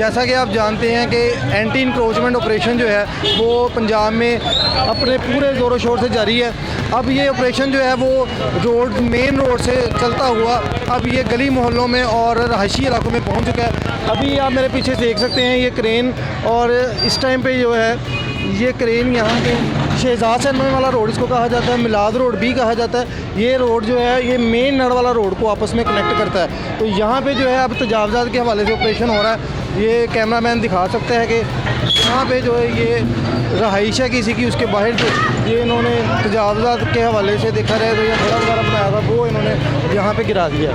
जैसा कि आप जानते हैं कि एंटी इंक्रोचमेंट ऑपरेशन जो है वो पंजाब में अपने पूरे ज़ोरों शोर से जारी है। अब ये ऑपरेशन जो है वो मेन रोड से चलता हुआ अब ये गली मोहल्लों में और रहायशी इलाकों में पहुंच चुका है। अभी आप मेरे पीछे देख सकते हैं ये क्रेन, और इस टाइम पे जो है ये क्रेन यहाँ पे शहजाद सैनमन वाला रोड इसको कहा जाता है, मिलाद रोड भी कहा जाता है। ये रोड जो है ये मेन नड़ वाला रोड को आपस में कनेक्ट करता है। तो यहाँ पे जो है अब तजावज़ात के हवाले से ऑपरेशन हो रहा है। ये कैमरामैन दिखा सकता है कि यहाँ पे जो है ये रहाइश है किसी की, उसके बाहर जो ये इन्होंने तजावज़ात के हवाले से देखा रहे तो ये बड़ा वगैरह बनाया था वो इन्होंने यहाँ पे गिरा दिया।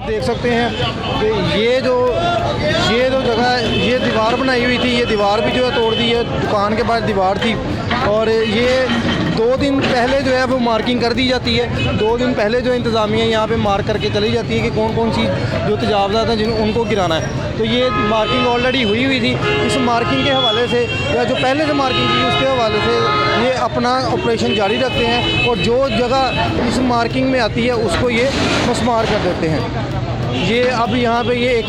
देख सकते हैं कि ये जो जगह ये दीवार बनाई हुई थी, ये दीवार भी जो है तोड़ दी है। दुकान के पास दीवार थी और ये 2 दिन पहले जो है वो मार्किंग कर दी जाती है। 2 दिन पहले जो इंतज़ामिया यहाँ पे मार्क करके चली जाती है कि कौन कौन सी जो तजावज़ात हैं जिन उनको गिराना है। तो ये मार्किंग ऑलरेडी हुई थी। इस मार्किंग के हवाले से या जो पहले से मार्किंग थी उसके हवाले से ये अपना ऑपरेशन जारी रखते हैं और जो जगह इस मार्किंग में आती है उसको ये मस्मार कर देते हैं। ये अब यहाँ पे ये एक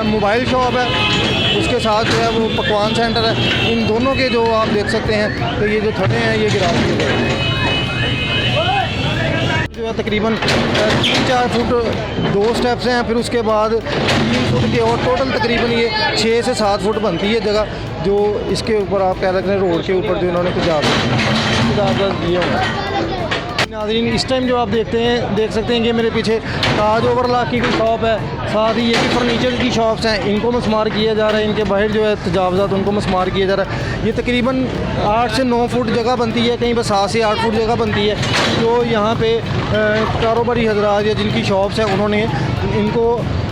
मोबाइल शॉप है, उसके साथ जो है वो पकवान सेंटर है। इन दोनों के जो आप देख सकते हैं तो ये जो थड़े हैं ये गिरा दिए गए जो है तकरीबन 3-4 फुट 2 स्टेप्स हैं, फिर उसके बाद 3 फुट के और टोटल तकरीबन ये 6 से 7 फुट बनती है जगह जो इसके ऊपर आप कह सकते हैं रोड के ऊपर जो इन्होंने तजावज़ दिया हुआ है। नाज़रीन इस टाइम जो आप देख सकते हैं कि मेरे पीछे ताज ओवरलॉक की कोई शॉप है, साथ ही ये भी फर्नीचर की शॉप्स हैं, इनको मस्मार किया जा रहा है। इनके बाहर जो है तजावज़ात उनको मस्मार किया जा रहा है। ये तकरीबन 8 से 9 फुट जगह बनती है, कहीं पर 7 से 8 फुट जगह बनती है। जो यहाँ पे कारोबारी हजरात या जिनकी शॉप्स हैं उन्होंने इनको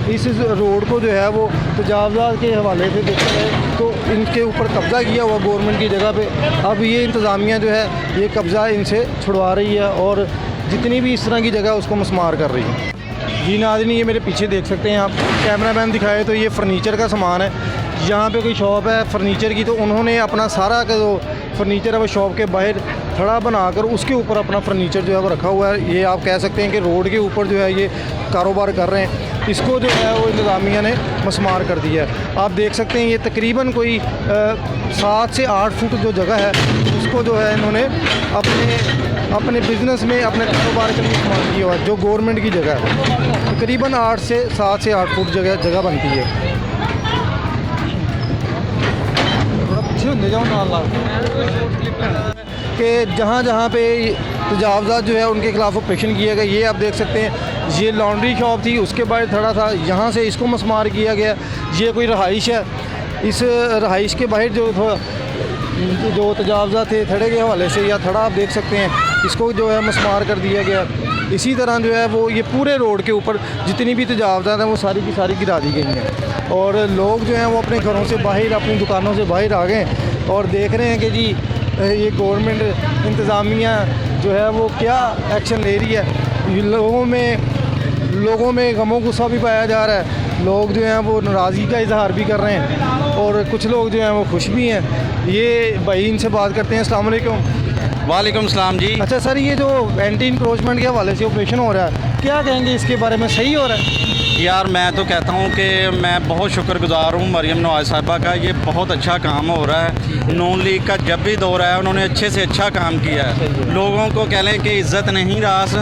इस रोड को जो है वो तजावज़ात के हवाले से देखा है तो इनके ऊपर कब्ज़ा किया हुआ गवर्नमेंट की जगह पे। अब ये इंतज़ामिया जो है ये कब्ज़ा इनसे छुड़वा रही है और जितनी भी इस तरह की जगह उसको मस्मार कर रही है। जी नाज़रीन ये मेरे पीछे देख सकते हैं आप, कैमरामैन दिखाए तो ये फ़र्नीचर का सामान है। यहाँ पे कोई शॉप है फ़र्नीचर की, तो उन्होंने अपना सारा का जो फ़र्नीचर है वो शॉप के बाहर थड़ा बनाकर उसके ऊपर अपना फ़र्नीचर जो है वो रखा हुआ है। ये आप कह सकते हैं कि रोड के ऊपर जो है ये कारोबार कर रहे हैं। इसको जो है वो इंतज़ामिया ने मस्मार कर दिया है। आप देख सकते हैं ये तकरीबन कोई 7 से 8 फुट जो जगह है उसको जो है इन्होंने अपने बिज़नेस में अपने कारोबार के लिए इस्तेमाल किया हुआ है। जो गवर्नमेंट की जगह है तकरीबन 7 से 8 फुट जगह बनती है। कि जहाँ पे तजावज़ात जो है उनके खिलाफ़ ऑपरेशन किया गया। ये आप देख सकते हैं ये लॉन्ड्री शॉप थी, उसके बाद थड़ा था, यहाँ से इसको मस्मार किया गया। ये कोई रहाइश है, इस रहाइश के बाहर जो तजावज़ात थे थड़े के हवाले से या थड़ा आप देख सकते हैं इसको जो है मस्मार कर दिया गया। इसी तरह जो है वो ये पूरे रोड के ऊपर जितनी भी तजावज़ात हैं वो सारी की सारी गिरा दी गई हैं और लोग जो हैं वो अपने घरों से बाहर अपनी दुकानों से बाहर आ गए और देख रहे हैं कि जी ये गवर्नमेंट इंतज़ामिया जो है वो क्या एक्शन ले रही है। लोगों में गमो गुस्सा भी पाया जा रहा है। लोग जो हैं वो नाराज़गी का इजहार भी कर रहे हैं और कुछ लोग जो हैं वो खुश भी हैं। ये भाई इनसे बात करते हैं। अस्सलाम वालेकुम। वालेकुम सलाम जी। अच्छा सर, ये जो एंटी इंक्रोचमेंट के हवाले से ऑपरेशन हो रहा है क्या कहेंगे इसके बारे में, सही हो रहा है? यार मैं तो कहता हूँ कि मैं बहुत शुक्रगुजार हूँ मरियम नवाज़ साहिबा का। ये बहुत अच्छा काम हो रहा है। नून लीग का जब भी दौर है उन्होंने अच्छे से अच्छा काम किया है। लोगों को कह लें कि इज़्ज़त नहीं रास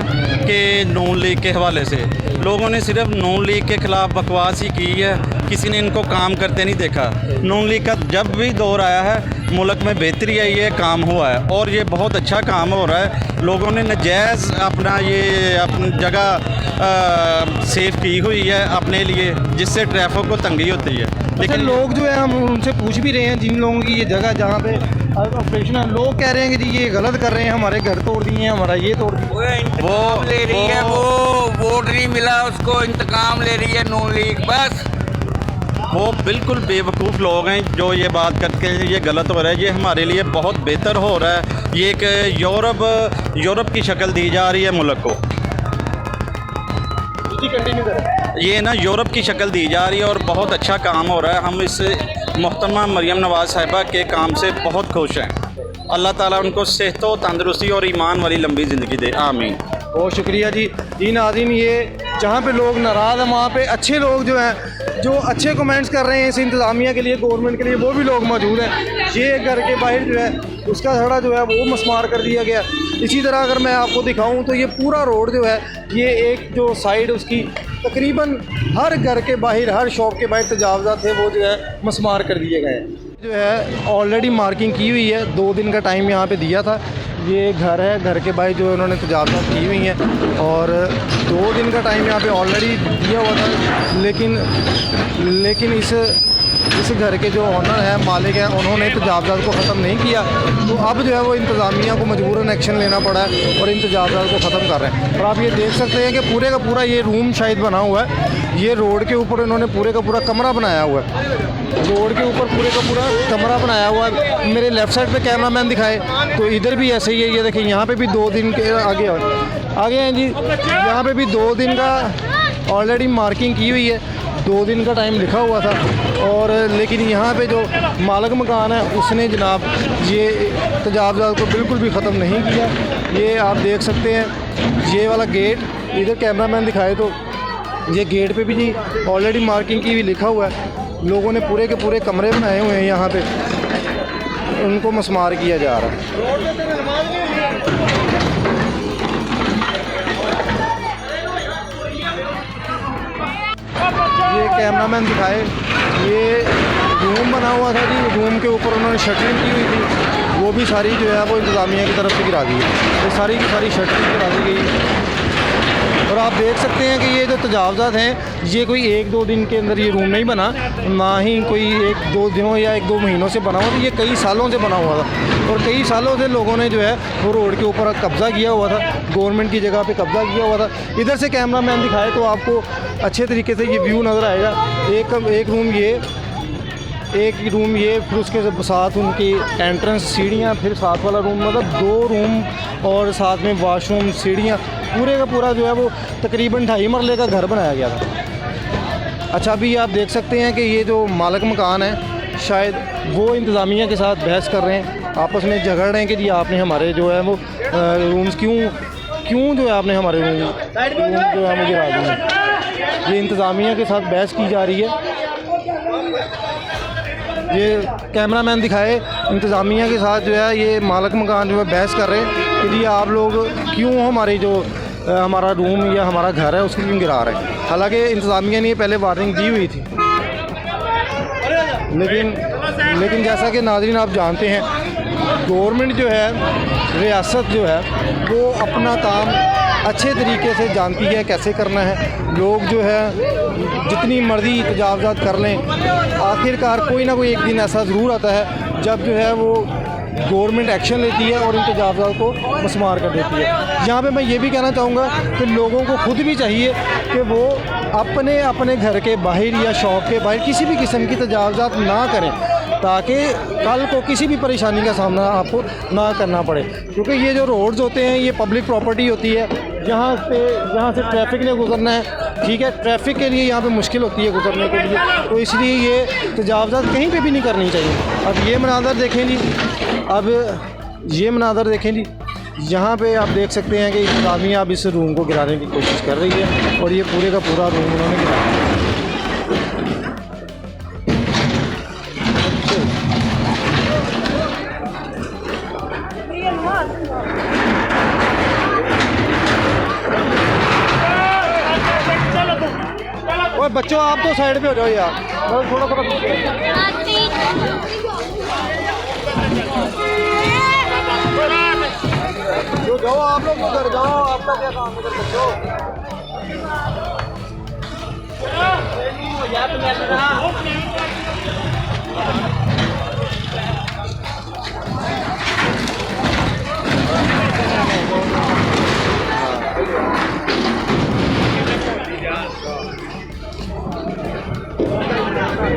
के नून लीग के हवाले से लोगों ने सिर्फ नून लीग के ख़िलाफ़ बकवास ही की है, किसी ने इनको काम करते नहीं देखा। नून लीग का जब भी दौर आया है मुल्क में बेहतरी आई है, काम हुआ है और ये बहुत अच्छा काम हो रहा है। लोगों ने नजायज़ अपनी जगह सेफ की हुई है अपने लिए, जिससे ट्रैफिक को तंगी होती है। लेकिन लोग जो है हम उनसे पूछ भी रहे हैं जिन लोगों की ये जगह जहाँ पे ऑपरेशन है, लोग कह रहे हैं कि जी ये गलत कर रहे हैं, हमारे घर तोड़ दिए हैं, हमारा ये तोड़ दिया। वो ले रही है, वोट नहीं मिला उसको इंतकाम ले रही है नून लीग बस। वो बिल्कुल बेवकूफ़ लोग हैं जो ये बात करके ये गलत हो रहा है। ये हमारे लिए बहुत बेहतर हो रहा है। ये एक यूरोप की शक्ल दी जा रही है मुल्क को। कंटिन्यू करें। ये ना यूरोप की शक्ल दी जा रही है और बहुत अच्छा काम हो रहा है। हम इस मोहतरमा मरियम नवाज़ साहिबा के काम से बहुत खुश हैं। अल्लाह ताला उनको सेहत व तंदरुस्ती और ईमान वाली लंबी ज़िंदगी दे, आमीन। बहुत शुक्रिया जी। नाज़रीन, ये जहाँ पे लोग नाराज़ हैं वहाँ पे अच्छे लोग जो हैं, जो अच्छे कमेंट्स कर रहे हैं इस इंतज़ामिया के लिए, गवर्नमेंट के लिए, वो भी लोग मौजूद हैं। ये घर के बाहर जो है उसका धड़ा जो है वो मस्मार कर दिया गया। इसी तरह अगर मैं आपको दिखाऊं तो ये पूरा रोड जो है, ये एक जो साइड उसकी तकरीबन हर घर के बाहर, हर शॉप के बाहर तजावज़ात थे वो जो है मस्मार कर दिए गए। जो है ऑलरेडी मार्किंग की हुई है, 2 दिन का टाइम यहाँ पे दिया था। ये घर है, घर के बाहर जो उन्होंने तजावज़ात की हुई हैं और 2 दिन का टाइम यहाँ पे ऑलरेडी दिया हुआ था। लेकिन इस घर के जो ऑनर है, मालिक है, उन्होंने तजावज़ात को ख़त्म नहीं किया। तो अब जो है वो इंतज़ामिया को मजबूरन एक्शन लेना पड़ा है और इन तजावज़ात को ख़त्म कर रहे हैं। और आप ये देख सकते हैं कि पूरे का पूरा ये रूम शायद बना हुआ है। ये रोड के ऊपर इन्होंने पूरे का पूरा कमरा बनाया हुआ है। रोड के ऊपर पूरे का पूरा कमरा बनाया हुआ है। मेरे लेफ़्ट साइड पे कैमरामैन दिखाए तो इधर भी ऐसे ही है। ये देखिए यहाँ पे भी 2 दिन के आगे हैं जी। यहाँ पे भी 2 दिन का ऑलरेडी मार्किंग की हुई है, 2 दिन का टाइम लिखा हुआ था। और लेकिन यहाँ पे जो मालिक मकान है उसने जनाब ये तजावज़ात को बिल्कुल भी ख़त्म नहीं किया। ये आप देख सकते हैं, ये वाला गेट, इधर कैमरामैन दिखाए तो ये गेट पे भी जी ऑलरेडी मार्किंग की हुई लिखा हुआ है। लोगों ने पूरे के पूरे कमरे बनाए हुए हैं यहाँ पे, उनको मस्मार किया जा रहा है। ये कैमरामैन दिखाए, ये रूम बना हुआ था जी। रूम के ऊपर उन्होंने शटरिंग की हुई थी, वो भी सारी जो है वो इंतज़ामिया की तरफ से गिरा दी है। ये सारी की सारी शटरिंग गिरा दी गई। और आप देख सकते हैं कि ये जो तजावज़ात हैं, ये कोई 1-2 दिन के अंदर ये रूम नहीं बना, ना ही कोई 1-2 दिनों या 1-2 महीनों से बना हुआ था। ये कई सालों से बना हुआ था और कई सालों से लोगों ने जो है वो रोड के ऊपर कब्ज़ा किया हुआ था, गवर्नमेंट की जगह पे कब्ज़ा किया हुआ था। इधर से कैमरामैन दिखाए तो आपको अच्छे तरीके से ये व्यू नज़र आएगा। एक रूम ये, फिर उसके साथ उनकी एंट्रेंस सीढ़ियाँ, फिर साथ वाला रूम, मतलब 2 रूम और साथ में वाशरूम, सीढ़ियाँ, पूरे का पूरा जो है वो तकरीबन 2.5 मरले का घर बनाया गया था। अच्छा, अभी आप देख सकते हैं कि ये जो मालिक मकान है शायद वो इंतज़ामिया के साथ बहस कर रहे हैं, आपस में झगड़ रहे हैं कि जी आपने हमारे जो है वो रूम्स क्यों जो है आपने हमारे रूम जो है मुझे गिरा दिए। ये इंतज़ामिया के साथ बहस की जा रही है। ये कैमरामैन दिखाए, इंतज़ामिया के साथ जो है ये मालिक मकान जो है बहस कर रहे हैं कि जी आप लोग क्यों हमारी जो हमारा रूम या हमारा घर है उसको क्यों गिरा रहे हैं। हालांकि इंतज़ामिया ने पहले वार्निंग दी हुई थी, लेकिन जैसा कि नाज़रीन आप जानते हैं, गवर्नमेंट जो है, रियासत जो है वो अपना काम अच्छे तरीके से जानती है कैसे करना है। लोग जो है जितनी मर्ज़ी तजावज़ात कर लें, आखिरकार कोई ना कोई एक दिन ऐसा ज़रूर आता है जब जो है वो गवर्नमेंट एक्शन लेती है और इन तजावज़ात को मस्मार कर देती है। यहाँ पे मैं ये भी कहना चाहूँगा कि लोगों को खुद भी चाहिए कि वो अपने घर के बाहर या शॉप के बाहर किसी भी किस्म की तजावज़ात ना करें, ताकि कल को किसी भी परेशानी का सामना आपको ना करना पड़े। क्योंकि ये जो रोड्स होते हैं ये पब्लिक प्रॉपर्टी होती है, यहाँ से ट्रैफिक ने गुजरना है, ठीक है, ट्रैफिक के लिए यहाँ पे मुश्किल होती है गुजरने के लिए, तो इसलिए ये तजावज़ात कहीं पे भी नहीं करनी चाहिए। अब ये मनाज़र देखें जी, यहाँ पे आप देख सकते हैं कि इंतज़ामिया अब इस रूम को गिराने की कोशिश कर रही है और ये पूरे का पूरा रूम उन्होंने गिराया। ओए बच्चों, आप तो साइड पे हो जाओ यार, थोड़ा जो जाओ आप लोग उधर जाओ, आपका क्या काम है बच्चों।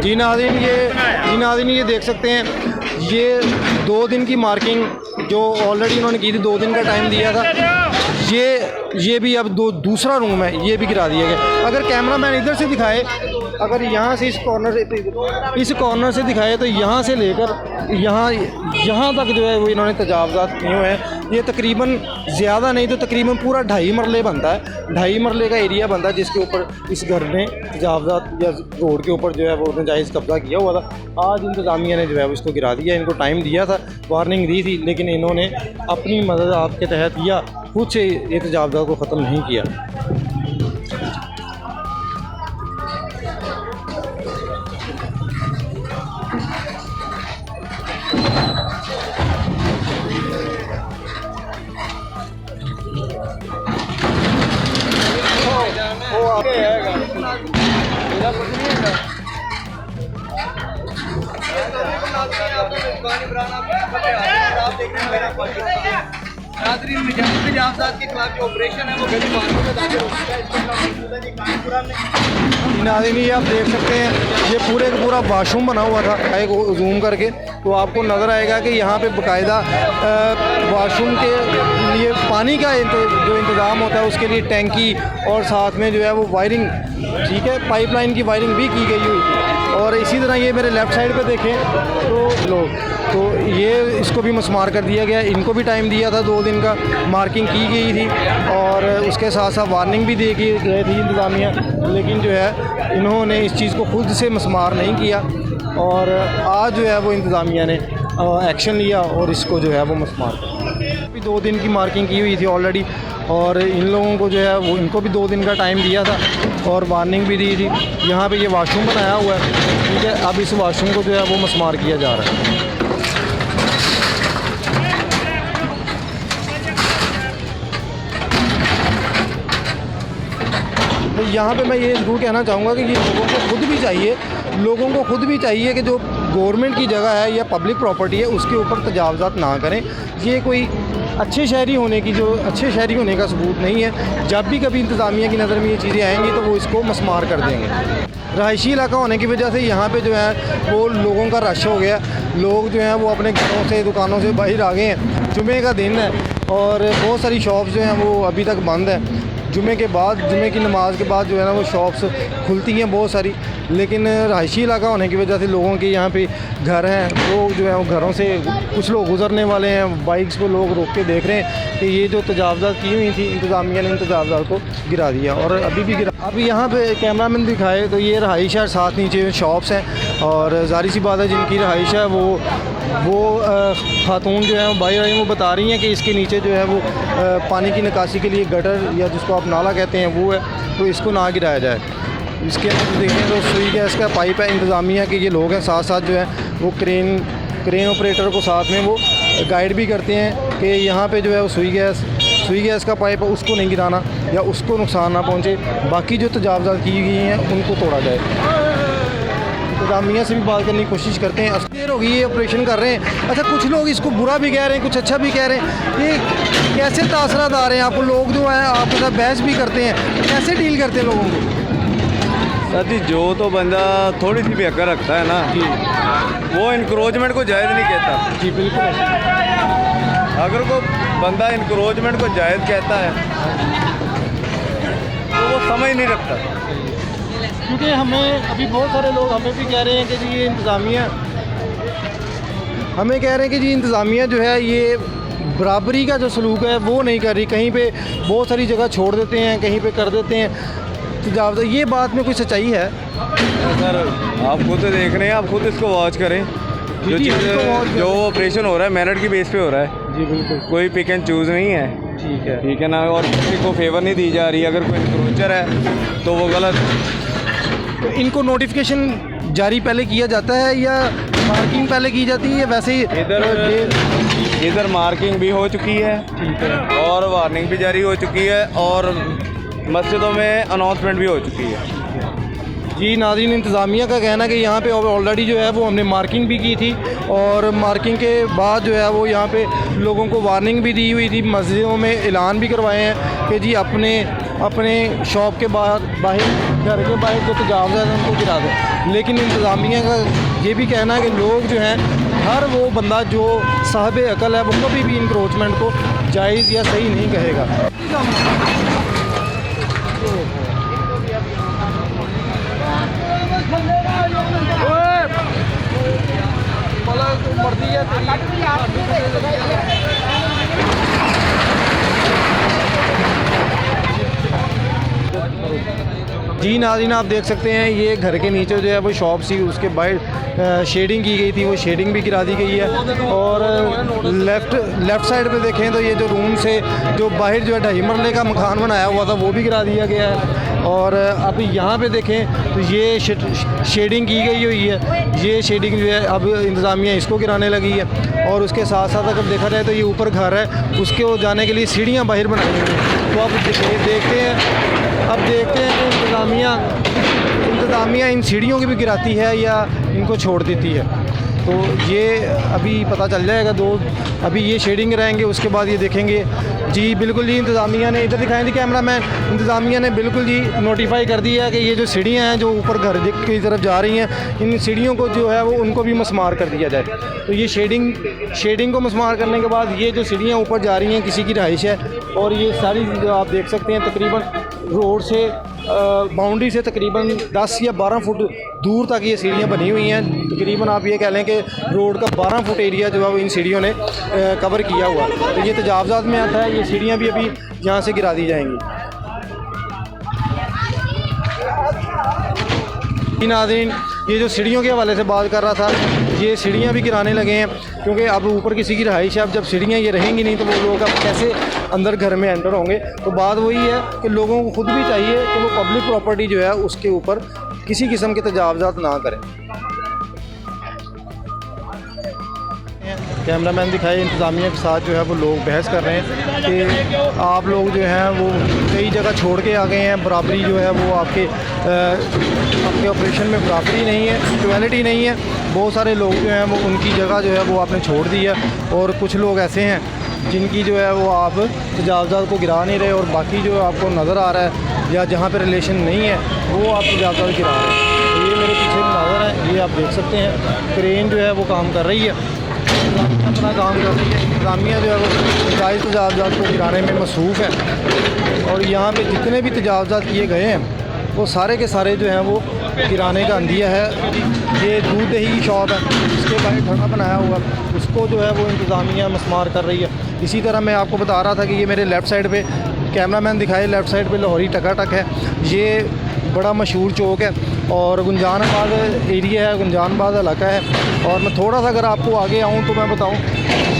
जी नाज़रीन ये देख सकते हैं, ये 2 दिन की मार्किंग जो ऑलरेडी उन्होंने की थी, 2 दिन का टाइम दिया था, ये भी अब दूसरा रूम है, ये भी गिरा दिया गया। अगर कैमरामैन इधर से दिखाए, अगर यहाँ से इस कॉर्नर से दिखाए तो यहाँ से लेकर यहाँ तक जो है वो इन्होंने तजावज़ात किए हुए हैं। ये तकरीबन ज़्यादा नहीं तो तकरीबन पूरा 2.5 मरले बनता है, 2.5 मरले का एरिया बनता है, जिसके ऊपर इस घर ने तजावज़ात या रोड के ऊपर जो है वो नाजायज़ कब्ज़ा किया हुआ था। आज इंतज़ामिया ने जो है वो इसको गिरा दिया। इनको टाइम दिया था, वार्निंग दी थी, लेकिन इन्होंने अपनी मदद आपके तहत या खुद से ये तजावज़ात को ख़त्म नहीं किया। नाज़रीन ये आप देख सकते हैं, ये पूरे का पूरा वाशरूम बना हुआ था। एक जूम करके तो आपको नज़र आएगा कि यहाँ पे बाकायदा वाशरूम के लिए पानी का जो इंतज़ाम होता है उसके लिए टैंकी और साथ में जो है वो वायरिंग, ठीक है, पाइपलाइन की वायरिंग भी की गई हुई थी। और इसी तरह ये मेरे लेफ़्ट साइड पे देखें तो ये इसको भी मस्मार कर दिया गया। इनको भी टाइम दिया था, 2 दिन का मार्किंग की गई थी और उसके साथ साथ वार्निंग भी दे गई थी इंतज़ामिया, लेकिन जो है इन्होंने इस चीज़ को खुद से मस्मार नहीं किया। और आज जो है वो इंतज़ामिया ने एक्शन लिया और इसको जो है वो मस्मार भी 2 दिन की मार्किंग की हुई थी ऑलरेडी, और इन लोगों को जो है वो इनको भी 2 दिन का टाइम दिया था और वार्निंग भी दी थी। यहाँ पे ये वाशरूम बनाया हुआ है, ठीक है, अब इस वाशरूम को जो है वो मस्मार किया जा रहा है। तो यहाँ पे मैं ये ज़रूर कहना चाहूँगा कि ये लोगों को खुद भी चाहिए कि जो गवर्नमेंट की जगह है या पब्लिक प्रॉपर्टी है उसके ऊपर तजावज़ात ना करें। ये कोई अच्छे शहरी होने का सबूत नहीं है। जब भी कभी इंतज़ामिया की नज़र में ये चीज़ें आएंगी तो वो इसको मस्मार कर देंगे। रहायशी इलाका होने की वजह से यहाँ पे जो है वो लोगों का रश हो गया। लोग जो हैं वो अपने घरों से, दुकानों से बाहर आ गए हैं। जुमे का दिन है और बहुत सारी शॉप्स जो हैं वो अभी तक बंद है। जुमे की नमाज़ के बाद जो है ना वो शॉप्स खुलती हैं बहुत सारी, लेकिन रहायशी इलाका होने की वजह से लोगों के यहाँ पे घर हैं, लोग जो है वो घरों से कुछ लोग गुजरने वाले हैं, बाइक्स पे लोग रोक के देख रहे हैं कि ये जो तजावज़ात की हुई थी इंतज़ामिया ने इन तजावज़ात को गिरा दिया और अभी भी गिरा। अभी यहाँ पे कैमरामैन दिखाए तो ये रहाइश है, साथ नीचे शॉप्स हैं और ज़ाहिर सी बात है जिनकी रहाइश है वो खातून जो है बाहर आई, वो बता रही हैं कि इसके नीचे जो है वो पानी की निकासी के लिए गटर या जिसको आप नाला कहते हैं वो है, तो इसको ना गिराया जाए। इसके अंदर देखें तो सुई गैस का पाइप है। इंतज़ामिया के ये लोग हैं, साथ साथ जो है वो क्रेन ऑपरेटर को साथ में वो गाइड भी करते हैं कि यहाँ पे जो है वो सुई गैस का पाइप है उसको नहीं गिराना या उसको नुकसान ना पहुँचे। बाकी जो तजावज़ात की गई हैं उनको तोड़ा जाए। इंतज़ामिया से भी बात करने की कोशिश करते हैं। देर हो गई ये ऑपरेशन कर रहे हैं। अच्छा, कुछ लोग इसको बुरा भी कह रहे हैं, कुछ अच्छा भी कह रहे हैं। ये कैसे तासरात आ रहे हैं आपको? लोग जो हैं आपके साथ बहस भी करते हैं, कैसे डील करते हैं लोगों को? सर जी, जो तो बंदा थोड़ी सी भी अक्ल रखता है ना जी, वो इंक्रोचमेंट को जायज़ नहीं कहता। जी बिल्कुल। अगर कोई बंदा इंक्रोचमेंट को जायज़ कहता है तो वो समझ नहीं रखता। क्योंकि हमें अभी बहुत सारे लोग हमें भी कह रहे हैं कि जी ये इंतज़ामिया हमें कह रहे हैं कि जी इंतज़ामिया जो है ये बराबरी का जो सलूक है वो नहीं कर रही। कहीं पे बहुत सारी जगह छोड़ देते हैं, कहीं पे कर देते हैं तजावज़। ये बात में कोई सच्चाई है? सर आप खुद देख रहे हैं, आप खुद इसको वॉच करें। जो चीज़ जो ऑपरेशन हो रहा है मेरिट की बेस पे हो रहा है। जी बिल्कुल, कोई पिक एंड चूज़ नहीं है। ठीक है ना, और किसी को फेवर नहीं दी जा रही। अगर कोई इंक्रोचर है तो वो गलत। तो इनको नोटिफिकेशन जारी पहले किया जाता है या मार्किंग पहले की जाती है? वैसे ही इधर मार्किंग भी हो चुकी है, ठीक है, और वार्निंग भी जारी हो चुकी है, और मस्जिदों में अनाउंसमेंट भी हो चुकी है। जी नाज़रीन, इंतज़ामिया का कहना है कि यहाँ पे ऑलरेडी जो है वो हमने मार्किंग भी की थी और मार्किंग के बाद जो है वो यहाँ पे लोगों को वार्निंग भी दी हुई थी। मस्जिदों में ऐलान भी करवाए हैं कि जी अपने शॉप के बाहर घर के बाहर जो तजावज़ है उनको गिरा दें। लेकिन इंतज़ामिया का ये भी कहना है कि लोग जो हैं, हर वो बंदा जो साहिब अकल है वो कभी भी इंक्रोचमेंट को जायज़ या सही नहीं कहेगा। जी नाज़रीन, आप देख सकते हैं ये घर के नीचे जो है वो शॉप सी, उसके बाहर शेडिंग की गई थी, वो शेडिंग भी गिरा दी गई है। और लेफ़्ट साइड पे देखें तो ये जो रूम से जो बाहर जो है 2.5 मरले का मकान बनाया हुआ था वो भी गिरा दिया गया है। और अब यहाँ पे देखें तो ये शेडिंग की गई हुई है, ये शेडिंग जो है अब इंतज़ामिया इसको गिराने लगी है। और उसके साथ साथ अगर देखा जाए तो ये ऊपर घर है, उसके वो जाने के लिए सीढ़ियाँ बाहर बनाई हुई हैं। तो अब देखते हैं कि इंतज़ामिया इन सीढ़ियों की भी गिराती है या इनको छोड़ देती है, तो ये अभी पता चल जाएगा। अभी ये शेडिंग गिराएंगे, उसके बाद ये देखेंगे। जी बिल्कुल जी, इंतज़ामिया ने इधर दिखाएं थी कैमरा मैन, इंतज़ामिया ने बिल्कुल जी नोटिफाई कर दिया है कि ये जो सीढ़ियाँ हैं जो ऊपर घर की तरफ जा रही हैं, इन सीढ़ियों को जो है वो उनको भी मसमार कर दिया जाए। तो ये शेडिंग को मसमार करने के बाद ये जो सीढ़ियाँ ऊपर जा रही हैं किसी की रहाइश है। और ये सारी जो आप देख सकते हैं तकरीबन रोड से बाउंड्री से तकरीबन 10 या 12 फुट दूर तक ये सीढ़ियाँ बनी हुई हैं। तकरीबन आप ये कह लें कि रोड का 12 फुट एरिया जो है वो इन सीढ़ियों ने कवर किया हुआ। तो ये तजावज़ात में आता है, ये सीढ़ियाँ भी अभी यहाँ से गिरा दी जाएंगी। नाज़रीन, ये जो सीढ़ियों के हवाले से बात कर रहा था, ये सीढ़ियाँ भी गिराने लगे हैं क्योंकि अब ऊपर किसी की रहाइश है। अब जब सीढ़ियाँ ये रहेंगी नहीं तो वो लोग अब कैसे अंदर घर में एंटर होंगे। तो बात वही है कि लोगों को खुद भी चाहिए कि वो पब्लिक प्रॉपर्टी जो है उसके ऊपर किसी किस्म के तजावज़ात ना करें। कैमरामैन दिखाए इंतज़ामिया के साथ जो है वो लोग बहस कर रहे हैं कि आप लोग जो हैं वो कई जगह छोड़ के आ गए हैं, बराबरी जो है वो आपके ऑपरेशन में बराबरी नहीं है, इक्वालिटी नहीं है। बहुत सारे लोग जो हैं वो उनकी जगह जो है वो आपने छोड़ दी है, और कुछ लोग ऐसे हैं जिनकी जो है वो आप तजावज़ात को गिरा नहीं रहे, और बाकी जो आपको नज़र आ रहा है या जहाँ पे रिलेशन नहीं है वो आप तजावज़ात गिरा रहे हैं। तो ये मेरे पीछे नज़र है, ये आप देख सकते हैं क्रेन जो है वो काम कर रही है, अपना काम कर रही है। इंतज़ामिया जो है वो जायज़ तजावज़ात को गिराने में मसरूफ़ है। और यहाँ पे जितने भी तजावज़ात किए गए हैं वो सारे के सारे जो हैं वो गिराने का अंदिया है। ये दूध दही की शॉप है, उसके बाहर खड़ा बनाया हुआ, उसको जो है वो इंतज़ामिया मसमार कर रही है। इसी तरह मैं आपको बता रहा था कि ये मेरे लेफ़्ट साइड पे कैमरामैन दिखाए, लेफ़्ट साइड पे लाहौरी टकाटक है। ये बड़ा मशहूर चौक है और गुंजानाबाद एरिया है, गुंजानाबाद इलाका है। और मैं थोड़ा सा अगर आपको आगे आऊँ तो मैं बताऊँ,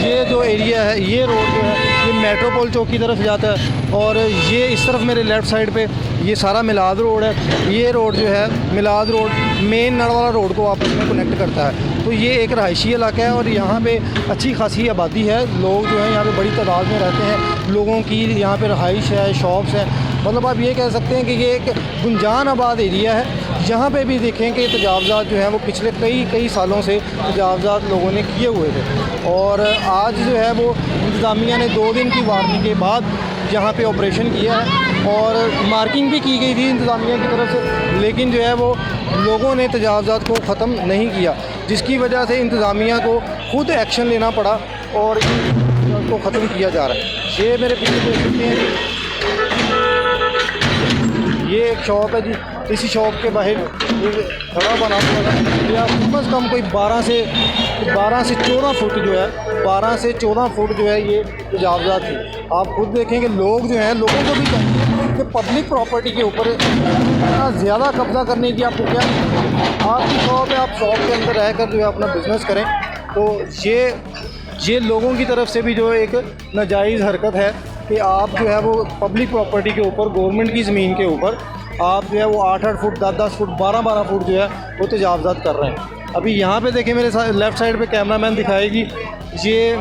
ये जो एरिया है, ये रोड जो है ये मेट्रोपोल चौक की तरफ जाता है। और ये इस तरफ मेरे लेफ़्ट साइड पे ये सारा मिलाद रोड है। ये रोड जो है मिलाद रोड मेन नड़वाला रोड को आपस में कनेक्ट करता है। तो ये एक रहायशी इलाका है और यहाँ पे अच्छी खासी आबादी है, लोग जो हैं यहाँ पे बड़ी तादाद में रहते हैं, लोगों की यहाँ पे रहाइश है, शॉप्स हैं। मतलब आप ये कह सकते हैं कि ये एक गुंजानाबाद एरिया है। यहाँ पे भी देखें कि तजावज़ात जो हैं वो पिछले कई सालों से तजावज़ात लोगों ने किए हुए थे। और आज जो है वो इंतज़ामिया ने 2 दिन की वार्निंग के बाद यहाँ पे ऑपरेशन किया है और मार्किंग भी की गई थी इंतज़ामिया की तरफ से, लेकिन जो है वो लोगों ने तजावज़ात को ख़त्म नहीं किया, जिसकी वजह से इंतज़ामिया को खुद एक्शन लेना पड़ा और इनको ख़त्म किया जा रहा है। ये मेरे पीछे देख सकते हैं, ये एक शॉप है जी। इसी शॉप के बाहर ये खड़ा बना हुआ था, या कम से कम कोई 12 से 14 फुट जो है, 12 से 14 फुट जो है ये तजावज़ात थी। आप खुद देखें कि लोग जो हैं, लोगों को भी चाहिए कि पब्लिक प्रॉपर्टी के ऊपर इतना ज़्यादा कब्ज़ा करने की आपको क्या, आपकी शॉप है, आप शॉप के अंदर रहकर जो है अपना बिज़नेस करें। तो ये लोगों की तरफ से भी जो एक नाजायज़ हरकत है कि आप जो है वो पब्लिक प्रॉपर्टी के ऊपर, गवर्नमेंट की ज़मीन के ऊपर आप जो है वो 8-8 फुट, 10-10 फुट, 12-12 फुट जो है वो तजावज़ात कर रहे हैं। अभी यहाँ पे देखें मेरे लेफ़्ट साइड पे कैमरामैन दिखाएगी, ये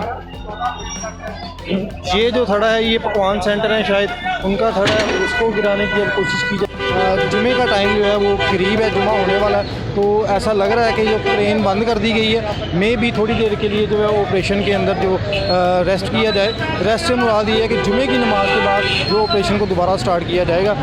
जो थड़ा है ये पकवान सेंटर है, शायद उनका थड़ा है, उसको गिराने की अब कोशिश की जाए। जुमे का टाइम जो है वो करीब है, जुमा होने वाला है, तो ऐसा लग रहा है कि जो ट्रेन बंद कर दी गई है, मे भी थोड़ी देर के लिए जो है ऑपरेशन के अंदर जो रेस्ट किया जाए। रेस्ट से मुराद ये है कि जुमे की नमाज के बाद जो ऑपरेशन को दोबारा स्टार्ट किया जाएगा।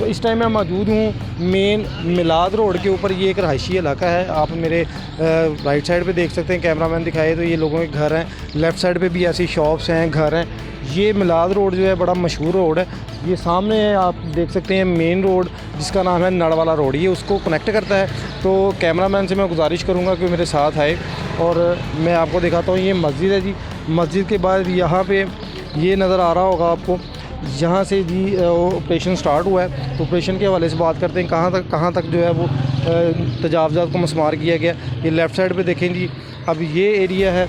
इस टाइम मैं मौजूद हूँ मेन मिलाद रोड के ऊपर। ये एक रहायशी इलाका है। आप मेरे राइट साइड पे देख सकते हैं, कैमरामैन दिखाए तो ये लोगों के घर हैं। लेफ़्ट साइड पे भी ऐसी शॉप्स हैं, घर हैं। ये मिलाद रोड जो है बड़ा मशहूर रोड है। ये सामने है, आप देख सकते हैं मेन रोड जिसका नाम है नड़ वाला रोड, ये उसको कनेक्ट करता है। तो कैमरामैन से मैं गुजारिश करूँगा कि मेरे साथ आए और मैं आपको दिखाता हूँ। ये मस्जिद है जी। मस्जिद के बाद यहाँ पे ये नज़र आ रहा होगा आपको, यहाँ से जी ऑपरेशन स्टार्ट हुआ है। तो ऑपरेशन के हवाले से बात करते हैं, कहाँ तक जो है वो तजावज़ात को मस्मार किया गया। ये लेफ़्ट साइड पे देखें जी, अब ये एरिया है,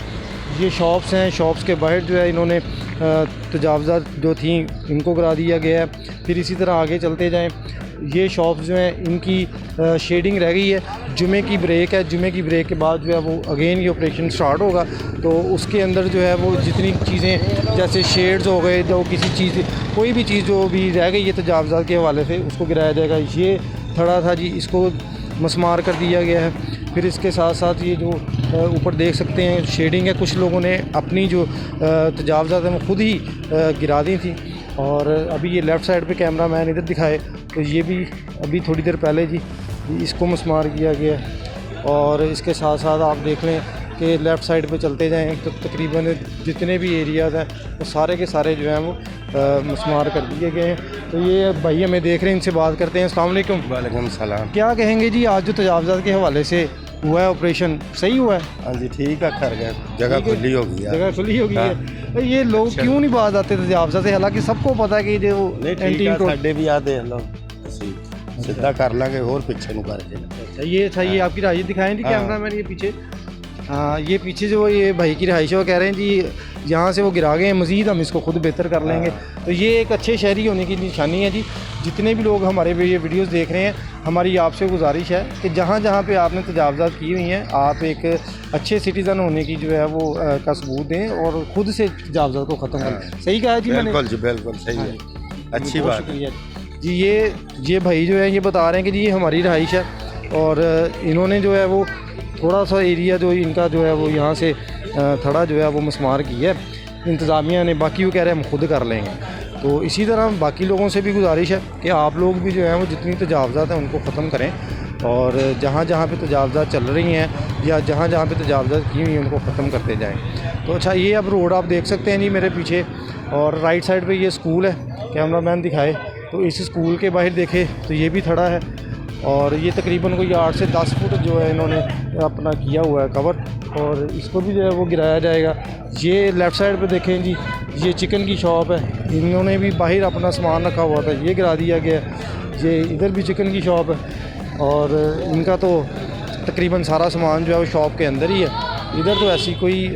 ये शॉप्स हैं। शॉप्स के बाहर जो है इन्होंने तजावज़ात जो थी इनको करा दिया गया है। फिर इसी तरह आगे चलते जाएं, ये शॉप्स जो हैं इनकी शेडिंग रह गई है। जुमे की ब्रेक है, जुमे की ब्रेक के बाद जो है वो अगेन ये ऑपरेशन स्टार्ट होगा। तो उसके अंदर जो है वो जितनी चीज़ें जैसे शेड्स हो गए, जो किसी चीज़ कोई भी चीज़ जो भी रह गई है तजावज़ात के हवाले से उसको गिराया जाएगा। ये थड़ा था जी, इसको मस्मार कर दिया गया है। फिर इसके साथ साथ ये जो ऊपर देख सकते हैं शेडिंग है, कुछ लोगों ने अपनी जो तजावज़ात हैं वो खुद ही गिरा दी थी। और अभी ये लेफ़्ट साइड पे कैमरामैन इधर दिखाए तो ये भी अभी थोड़ी देर पहले जी इसको मस्मार किया गया है। और इसके साथ साथ आप देख लें कि लेफ़्ट साइड पे चलते जाएं तो तकरीबन जितने भी एरियाज़ हैं वो सारे के सारे जो हैं वो मस्मार कर दिए गए हैं। तो ये भाई हमें देख रहे हैं, इनसे बात करते हैं। अस्सलाम वालेकुम। वालेकुम सलाम। क्या कहेंगे जी, आज जो तजावज़ात के हवाले से हुआ है ऑपरेशन, सही हुआ है? हाँ जी ठीक है, खैर गया, जगह खुली होगी यार। जगह खुली होगी है। तो ये लोग क्यों नहीं बात आते तजावज़ात से, हालांकि सबको पता है कि जो नहीं ठीक है, साडे भी आ देख लो सीधा कर लांगे और पीछे नु करके। अच्छा ये आपकी रहाइश दिखाएं जी कैमरामैन, ये पीछे। हाँ, ये पीछे जो ये भाई की रहाइश है वो कह रहे हैं जी यहाँ से वो गिरा गए हैं, मज़ीद हम इसको खुद बेहतर कर लेंगे। तो ये एक अच्छे शहरी होने की निशानी है जी। जितने भी लोग हमारे ये वीडियोस देख रहे हैं, हमारी आपसे गुजारिश है कि जहाँ जहाँ पे आपने तजावज़ात की हुई हैं, आप एक अच्छे सिटीज़न होने की जो है वो का सबूत दें और ख़ुद से तजावज़ात को ख़त्म करें। सही कहा है जी मैंने? बिल्कुल जी, बिल्कुल सही है, अच्छी बात है जी। ये भाई जो है ये बता रहे हैं कि जी ये हमारी रहाइश है और इन्होंने जो है वो थोड़ा सा एरिया जो इनका जो है वो यहाँ से थोड़ा जो है वो मस्मार किया है इंतज़ामिया ने, बाकी वो कह रहे हैं हम खुद कर लेंगे। तो इसी तरह बाकी लोगों से भी गुजारिश है कि आप लोग भी जो है वो जितनी तजावज़ात हैं उनको ख़त्म करें और जहाँ जहाँ पे तजावज़ात चल रही हैं या जहाँ जहाँ पे तजावज़ात की हुई हैं उनको ख़त्म करते जाएँ। तो अच्छा, ये अब रोड आप देख सकते हैं जी मेरे पीछे, और राइट साइड पे ये स्कूल है, कैमरामैन दिखाए तो इस स्कूल के बाहर देखे तो ये भी खड़ा है और ये तकरीबन कोई 8 से 10 फुट जो है इन्होंने अपना किया हुआ है कवर, और इसको भी जो है वो गिराया जाएगा। ये लेफ़्ट साइड पे देखें जी, ये चिकन की शॉप है, इन्होंने भी बाहर अपना सामान रखा हुआ था, ये गिरा दिया गया। ये इधर भी चिकन की शॉप है और इनका तो तकरीबन सारा सामान जो है वो शॉप के अंदर ही है। इधर तो ऐसी कोई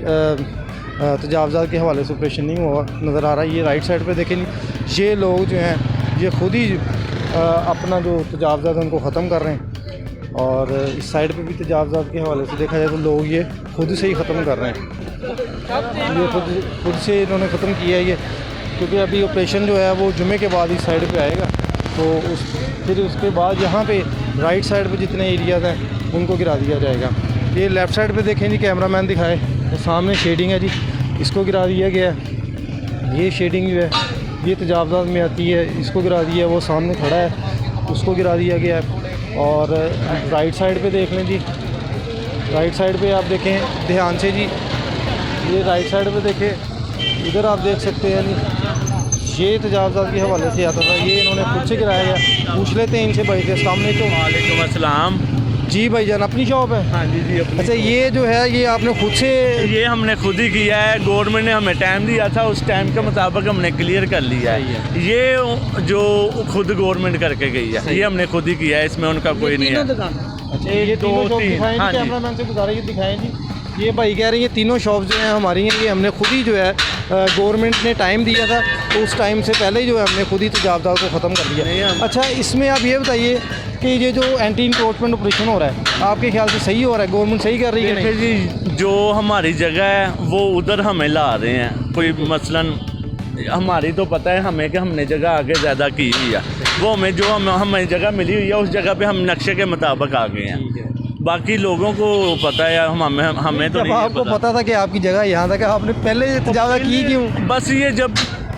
तजावज़ात के हवाले से ऑपरेशन नहीं हुआ नज़र आ रहा है। ये राइट साइड पे देखें जी, ये लोग जो हैं ये खुद ही अपना जो तजावज़ात उनको ख़त्म कर रहे हैं और इस साइड पे भी तजावज़ात के हवाले से देखा जाए तो लोग ये खुद से ही ख़त्म कर रहे हैं। ये खुद से इन्होंने ख़त्म किया है ये, क्योंकि अभी ऑपरेशन जो है वो जुमे के बाद इस साइड पे आएगा। तो फिर उसके बाद यहाँ पे राइट साइड पे जितने एरियाज़ हैं उनको गिरा दिया जाएगा। ये लेफ़्ट साइड पे देखें जी, कैमरामैन दिखाए तो सामने शेडिंग है जी, इसको गिरा दिया गया है। ये शेडिंग जो है ये तजावज़ात में आती है, इसको गिरा दिया, वो सामने खड़ा है उसको गिरा दिया गया है। और राइट साइड पे देख लें जी, राइट साइड पे आप देखें ध्यान से जी, ये राइट साइड पे देखें, इधर आप देख सकते हैं जी, ये तजावज़ात के हवाले से आता था, ये इन्होंने खुद से गिराया गया। पूछ लेते हैं इनसे भाई से। अस्सलाम वालेकुम। वालेकुम अस्सलाम जी भाईजान, अपनी शॉप है? हाँ जी अपनी। अच्छा, ये जो है ये आपने खुद से? ये हमने खुद ही किया है, गवर्नमेंट ने हमें टाइम दिया था, उस टाइम के मुताबिक हमने क्लियर कर लिया है। ये जो खुद गवर्नमेंट करके गई है, ये हमने खुद ही किया है, इसमें उनका कोई नहीं है। अच्छा, ये दो तीन हाँ जी। कैमरामैन से गुजारिश दिखाएं जी। ये भाई कह रहे हैं ये तीनों शॉप्स जो हैं हमारी हैं, ये हमने खुद ही जो है गवर्नमेंट ने टाइम दिया था तो उस टाइम से पहले ही जो है हमने खुद ही तजावज़ात को ख़त्म कर दिया। अच्छा, इसमें आप ये बताइए कि ये जो एंटी इंक्रोचमेंट ऑपरेशन हो रहा है आपके ख्याल से सही हो रहा है, गवर्नमेंट सही कर रही है? देखिए जी, जो हमारी जगह है वो उधर हमें ला रहे हैं। कोई मसलन हमारी तो पता है हमें कि हमने जगह आगे ज़्यादा की हुई है, वो हमें जो हमें जगह मिली हुई है उस जगह पे हम नक्शे के मुताबिक आ गए हैं। बाकी लोगों को पता है, हमें तो नहीं आपको पता था कि आपकी जगह यहाँ तक, आपने पहले तजावज़ात की क्यों? बस ये जब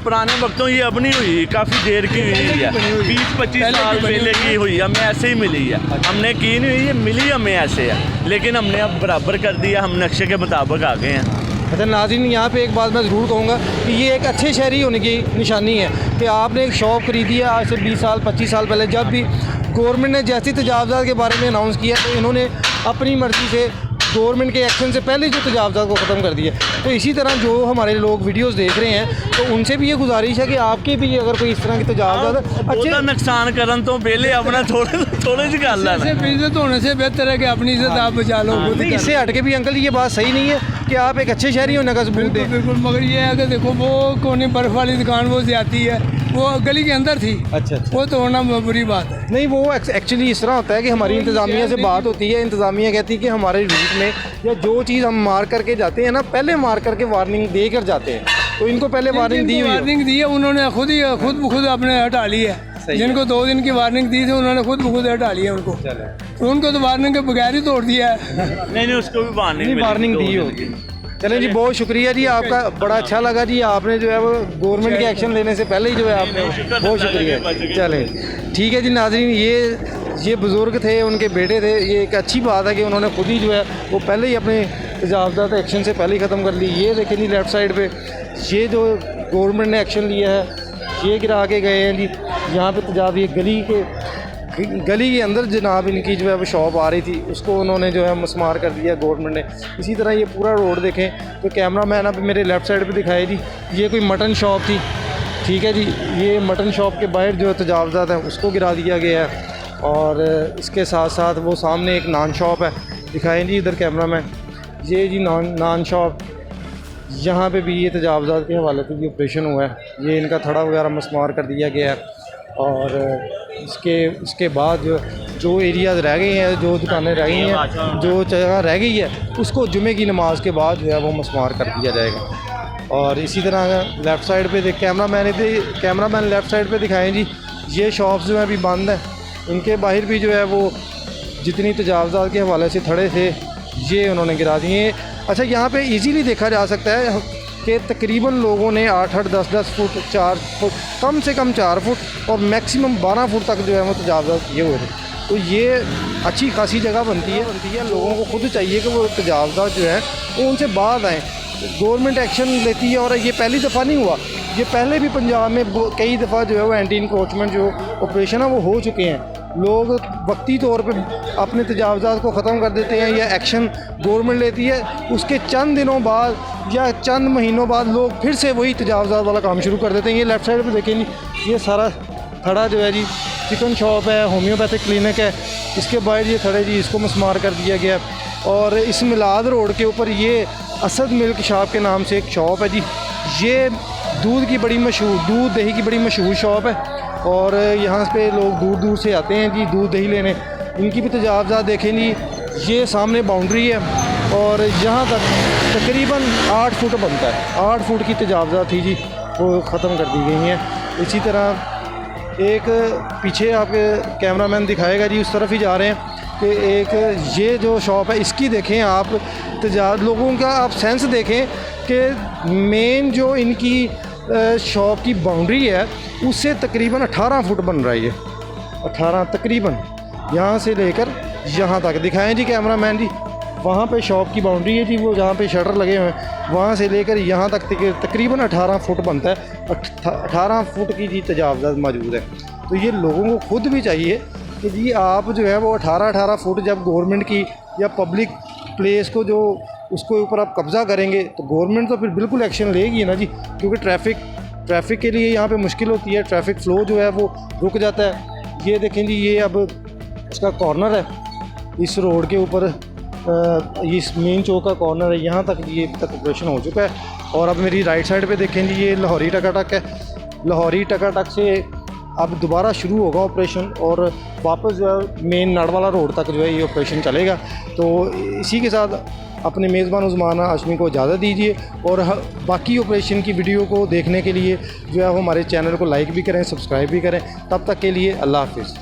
पुराने वक्तों ये अब नहीं हुई, काफ़ी देर की हुई है, 20-25 साल पहले की हुई है, हमें ऐसे ही मिली है। हमने की नहीं हुई, ये मिली हमें ऐसे है, लेकिन हमने अब बराबर कर दिया, हम नक्शे के मुताबिक आ गए हैं। अच्छा नाज़रीन, यहाँ पे एक बात मैं ज़रूर कहूँगा कि ये एक अच्छे शहरी होने की निशानी है कि आपने एक शॉप खरीदी है आज से 20 साल 25 साल पहले, जब भी गवर्नमेंट ने जैसी तजावज़ात के बारे में अनाउंस किया तो इन्होंने अपनी मर्ज़ी से गवर्नमेंट के एक्शन से पहले जो तजावज़ात को ख़त्म कर दिया। तो इसी तरह जो हमारे लोग वीडियोस देख रहे हैं तो उनसे भी ये गुजारिश है कि आपके भी अगर कोई इस तरह की तजावज़ात अच्छे नुकसान करन तो पहले अपना थोड़े सी गल है, इज्जत होने से बेहतर है कि अपनी इज्जत आप बचा लो। नहीं, इससे हट के भी अंकल ये बात सही नहीं है कि आप एक अच्छे शहरी होने का सबूत दें। बिल्कुल, मगर ये है कि देखो वो कोनी बर्फ़ वाली दुकान वो ज़्यादती है, वो गली के अंदर थी। अच्छा, वो तोड़ना बुरी बात है। नहीं, वो एक्चुअली इस तरह होता है कि हमारी इंतज़ामिया से बात होती है, इंतज़ामिया कहती है कि हमारे रूट में या जो चीज़ हम मार करके जाते हैं ना, पहले मार करके वार्निंग दे कर जाते हैं, तो इनको पहले वार्निंग दी हुई है। वार्निंग दी है उन्होंने खुद अपने हटा ली है। जिनको 2 दिन की वार्निंग दी थी उन्होंने खुद हटा लिया उनको, तो उनको तो वार्निंग के बगैर ही तोड़ दिया है। नहीं उसको भी वार्निंग दी होगी। चलें जी, बहुत शुक्रिया जी आपका, बड़ा अच्छा लगा जी, आपने जो है वो गवर्नमेंट के एक्शन लेने से पहले ही जो है आपने, बहुत शुक्रिया। चलें ठीक है जी नाज़रीन, ये बुज़ुर्ग थे, उनके बेटे थे, ये एक अच्छी बात है कि उन्होंने खुद ही जो है वो पहले ही अपने तजावज़ात एक्शन से पहले ही ख़त्म कर ली। ये देखें जी लेफ़्ट साइड पे ये जो गवर्नमेंट ने एक्शन लिया है ये गिरा के गए हैं जी। यहाँ पे तजाव ये गली के अंदर जनाब इनकी जो है वो शॉप आ रही थी, उसको उन्होंने जो है मस्मार कर दिया गवर्नमेंट ने। इसी तरह ये पूरा रोड देखें तो कैमरा मैन अब मेरे लेफ़्ट साइड पे दिखाए जी, ये कोई मटन शॉप थी, ठीक है जी, ये मटन शॉप के बाहर जो तजावज़ात हैं उसको गिरा दिया गया है। और इसके साथ साथ वो सामने एक नान शॉप है, दिखाएँ जी इधर कैमरा मैन, ये जी नान शॉप, यहाँ पे भी ये तजावज़ात के हवाले से भी ऑपरेशन हुआ है, ये इनका थड़ा वगैरह मस्मार कर दिया गया है। और इसके बाद जो एरियाज़ रह गए हैं, जो दुकानें रह गई हैं, जो जगह रह गई है उसको जुमे की नमाज के बाद जो है वो मस्मार कर दिया जाएगा। और इसी तरह लेफ़्ट साइड पे कैमरामैन लेफ़्ट साइड पे दिखाएं जी, ये शॉप्स जो हैं अभी बंद हैं, इनके बाहर भी जो है वो जितनी तजावज़ात के हवाले से थड़े थे ये उन्होंने गिरा दिए। अच्छा, यहाँ पे इजीली देखा जा सकता है कि तकरीबन लोगों ने 8-8, 10-10 फुट, 4 फुट, कम से कम 4 फुट और मैक्सिमम 12 फुट तक जो है वो तजावज़ात किए हुए थे। तो ये अच्छी खासी जगह बनती है। लोगों को खुद चाहिए कि वो तजावज़ात जो है वो उनसे बाद आएँ, गवर्नमेंट एक्शन लेती है। और ये पहली दफ़ा नहीं हुआ, ये पहले भी पंजाब में कई दफ़ा जो है वो एंटी इंक्रोचमेंट जो ऑपरेशन है वो हो चुके हैं। लोग वक्ती तौर पे अपने तजावज़ात को ख़त्म कर देते हैं या एक्शन गवर्नमेंट लेती है, उसके चंद दिनों बाद या चंद महीनों बाद लोग फिर से वही तजावज़ात वाला काम शुरू कर देते हैं। ये लेफ़्ट साइड पे देखें जी, ये सारा थड़ा जो है जी चिकन शॉप है, होम्योपैथिक क्लिनिक है, इसके बाद ये थड़े जी इसको मस्मार कर दिया गया। और इस मिलाद रोड के ऊपर ये असद मिल्क शॉप के नाम से एक शॉप है जी, ये दूध दही की बड़ी मशहूर शॉप है और यहाँ पे लोग दूर दूर से आते हैं जी दूध दही लेने। इनकी भी तजावज़ात देखें जी, ये सामने बाउंड्री है और यहाँ तक तकरीबन 8 फुट बनता है, 8 फुट की तजावज़ात थी जी, वो ख़त्म कर दी गई हैं। इसी तरह एक पीछे आपके कैमरामैन दिखाएगा जी, उस तरफ ही जा रहे हैं कि एक ये जो शॉप है इसकी देखें आप लोगों का आप सेंस देखें कि मेन जो इनकी शॉप की बाउंड्री है उससे तकरीबन 18 फुट बन रहा है ये, 18 तकरीबन, यहाँ से लेकर यहाँ तक दिखाएं जी कैमरामैन जी। वहाँ पे शॉप की बाउंड्री है जी, वो जहाँ पे शटर लगे हुए हैं वहाँ से लेकर यहाँ तक तकरीबन 18 फुट बनता है, 18 फुट की जी तजावज़ात मौजूद है। तो ये लोगों को खुद भी चाहिए कि जी आप जो है वो 18 फुट जब गवर्नमेंट की या पब्लिक प्लेस को जो उसको ऊपर आप कब्ज़ा करेंगे तो गवर्नमेंट तो फिर बिल्कुल एक्शन लेगी ना जी, क्योंकि ट्रैफिक के लिए यहाँ पे मुश्किल होती है, ट्रैफिक फ़्लो जो है वो रुक जाता है। ये देखें जी, ये अब उसका कॉर्नर है इस रोड के ऊपर, इस मेन चौक का कॉर्नर है, यहाँ तक ये तक ऑपरेशन हो चुका है। और अब मेरी राइट साइड पे देखें जी, ये लाहौरी टकाटक है, लाहौरी टकाटक से अब दोबारा शुरू होगा ऑपरेशन और वापस जो है मेन नाड़वाला रोड तक जो है ये ऑपरेशन चलेगा। तो इसी के साथ अपने मेज़बान उस्मान हाशमी को इजाज़त दीजिए और बाकी ऑपरेशन की वीडियो को देखने के लिए जो है वो हमारे चैनल को लाइक भी करें, सब्सक्राइब भी करें। तब तक के लिए अल्लाह हाफ़िज़।